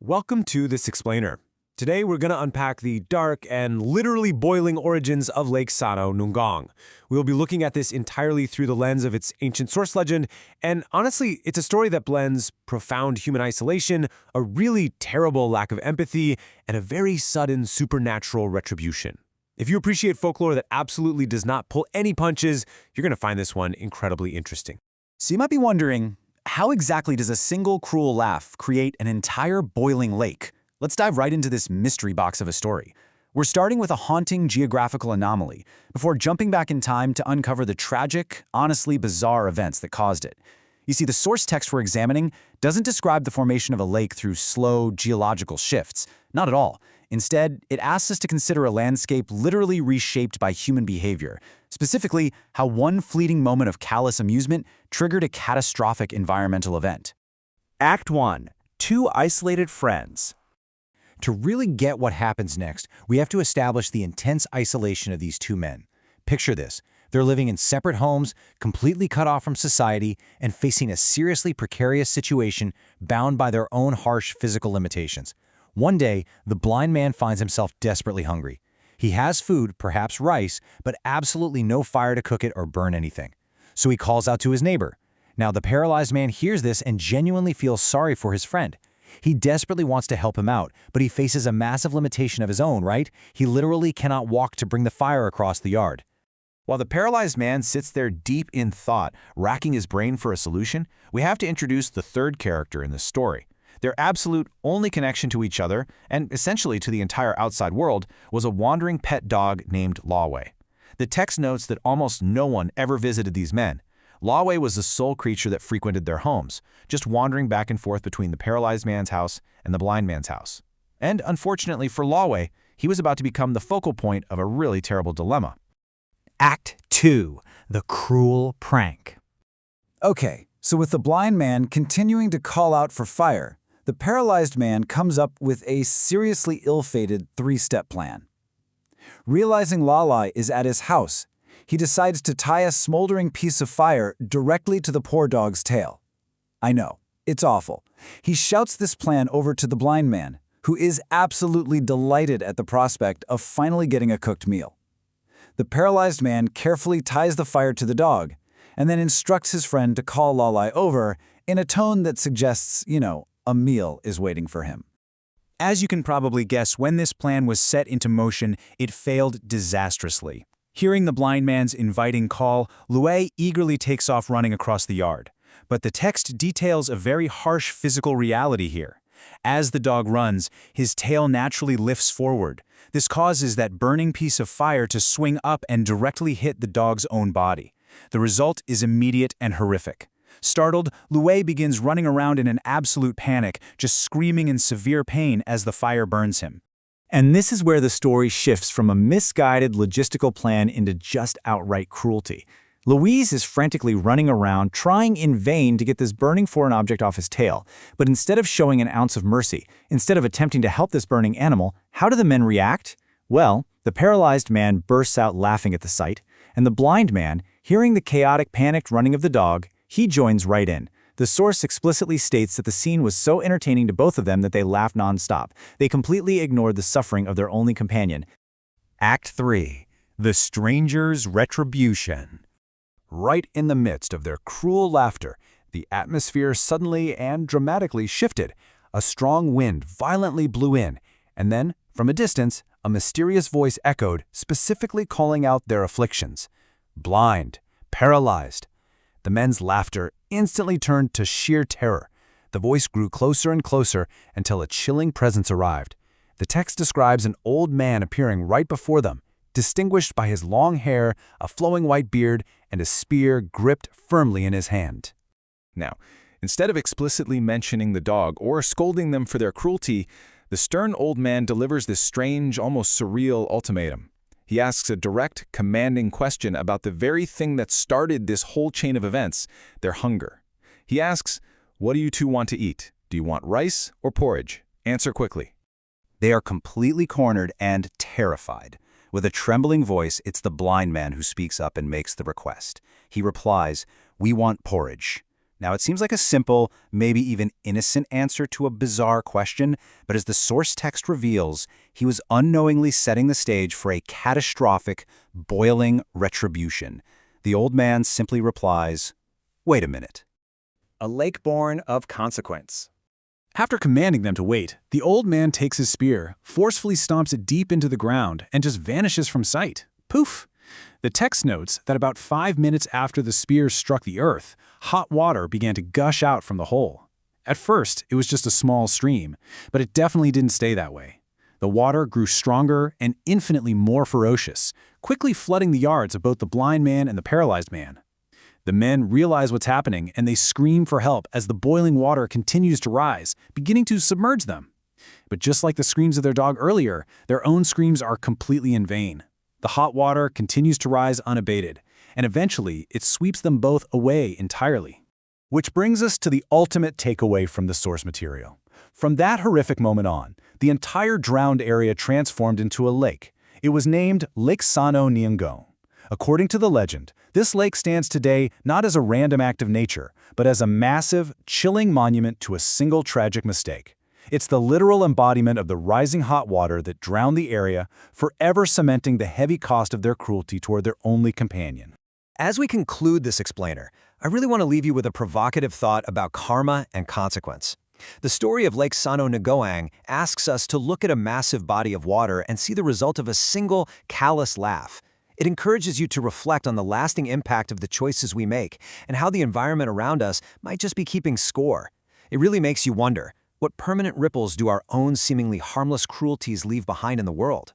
Welcome to This Explainer. Today we're going to unpack the dark and literally boiling origins of Lake Sano, Nggoang. We'll be looking at this entirely through the lens of its ancient source legend, and honestly, it's a story that blends profound human isolation, a really terrible lack of empathy, and a very sudden supernatural retribution. If you appreciate folklore that absolutely does not pull any punches, you're going to find this one incredibly interesting. So you might be wondering, how exactly does a single cruel laugh create an entire boiling lake? Let's dive right into this mystery box of a story. We're starting with a haunting geographical anomaly before jumping back in time to uncover the tragic, honestly bizarre events that caused it. You see, the source text we're examining doesn't describe the formation of a lake through slow geological shifts. Not at all. Instead, it asks us to consider a landscape literally reshaped by human behavior, specifically how one fleeting moment of callous amusement triggered a catastrophic environmental event. Act 1. Two isolated friends. To really get what happens next, we have to establish the intense isolation of these two men. Picture this. They're living in separate homes, completely cut off from society, and facing a seriously precarious situation bound by their own harsh physical limitations. One day, the blind man finds himself desperately hungry. He has food, perhaps rice, but absolutely no fire to cook it or burn anything. So he calls out to his neighbor. Now, the paralyzed man hears this and genuinely feels sorry for his friend. He desperately wants to help him out, but he faces a massive limitation of his own, right? He literally cannot walk to bring the fire across the yard. While the paralyzed man sits there deep in thought, racking his brain for a solution, we have to introduce the third character in this story. Their absolute only connection to each other, and essentially to the entire outside world, was a wandering pet dog named Lawway. The text notes that almost no one ever visited these men. Lawway was the sole creature that frequented their homes, just wandering back and forth between the paralyzed man's house and the blind man's house. And unfortunately for Lawway, he was about to become the focal point of a really terrible dilemma. Act 2. The cruel prank. Okay, so with the blind man continuing to call out for fire, the paralyzed man comes up with a seriously ill-fated three-step plan. Realizing Lawway is at his house, he decides to tie a smoldering piece of fire directly to the poor dog's tail. I know, it's awful. He shouts this plan over to the blind man, who is absolutely delighted at the prospect of finally getting a cooked meal. The paralyzed man carefully ties the fire to the dog, and then instructs his friend to call Lawway over in a tone that suggests, a meal is waiting for him. As you can probably guess, when this plan was set into motion, it failed disastrously. Hearing the blind man's inviting call, Lawway eagerly takes off running across the yard. But the text details a very harsh physical reality here. As the dog runs, his tail naturally lifts forward. This causes that burning piece of fire to swing up and directly hit the dog's own body. The result is immediate and horrific. Startled, Lawway begins running around in an absolute panic, just screaming in severe pain as the fire burns him. And this is where the story shifts from a misguided logistical plan into just outright cruelty. Louise is frantically running around, trying in vain to get this burning foreign object off his tail. But instead of showing an ounce of mercy, instead of attempting to help this burning animal, how do the men react? Well, the paralyzed man bursts out laughing at the sight, and the blind man, hearing the chaotic, panicked running of the dog, he joins right in. The source explicitly states that the scene was so entertaining to both of them that they laughed nonstop. They completely ignored the suffering of their only companion. Act 3. The stranger's retribution. Right in the midst of their cruel laughter, the atmosphere suddenly and dramatically shifted. A strong wind violently blew in, and then, from a distance, a mysterious voice echoed, specifically calling out their afflictions. Blind, paralyzed. The men's laughter instantly turned to sheer terror. The voice grew closer and closer until a chilling presence arrived. The text describes an old man appearing right before them, distinguished by his long hair, a flowing white beard, and a spear gripped firmly in his hand. Now, instead of explicitly mentioning the dog or scolding them for their cruelty, the stern old man delivers this strange, almost surreal ultimatum. He asks a direct, commanding question about the very thing that started this whole chain of events, their hunger. He asks, "What do you two want to eat? Do you want rice or porridge? Answer quickly." They are completely cornered and terrified. With a trembling voice, it's the blind man who speaks up and makes the request. He replies, "We want porridge." Now, it seems like a simple, maybe even innocent answer to a bizarre question, but as the source text reveals, he was unknowingly setting the stage for a catastrophic, boiling retribution. The old man simply replies, "Wait a minute." A lake born of consequence. After commanding them to wait, the old man takes his spear, forcefully stomps it deep into the ground, and just vanishes from sight. Poof! The text notes that about 5 minutes after the spear struck the earth, hot water began to gush out from the hole. At first, it was just a small stream, but it definitely didn't stay that way. The water grew stronger and infinitely more ferocious, quickly flooding the yards of both the blind man and the paralyzed man. The men realize what's happening, and they scream for help as the boiling water continues to rise, beginning to submerge them. But just like the screams of their dog earlier, their own screams are completely in vain. The hot water continues to rise unabated, and eventually it sweeps them both away entirely. Which brings us to the ultimate takeaway from the source material. From that horrific moment on, the entire drowned area transformed into a lake. It was named Lake Sano Nggoang. According to the legend, this lake stands today not as a random act of nature, but as a massive, chilling monument to a single tragic mistake. It's the literal embodiment of the rising hot water that drowned the area, forever cementing the heavy cost of their cruelty toward their only companion. As we conclude this explainer, I really want to leave you with a provocative thought about karma and consequence. The story of Lake Sano Nggoang asks us to look at a massive body of water and see the result of a single, callous laugh. It encourages you to reflect on the lasting impact of the choices we make and how the environment around us might just be keeping score. It really makes you wonder, what permanent ripples do our own seemingly harmless cruelties leave behind in the world?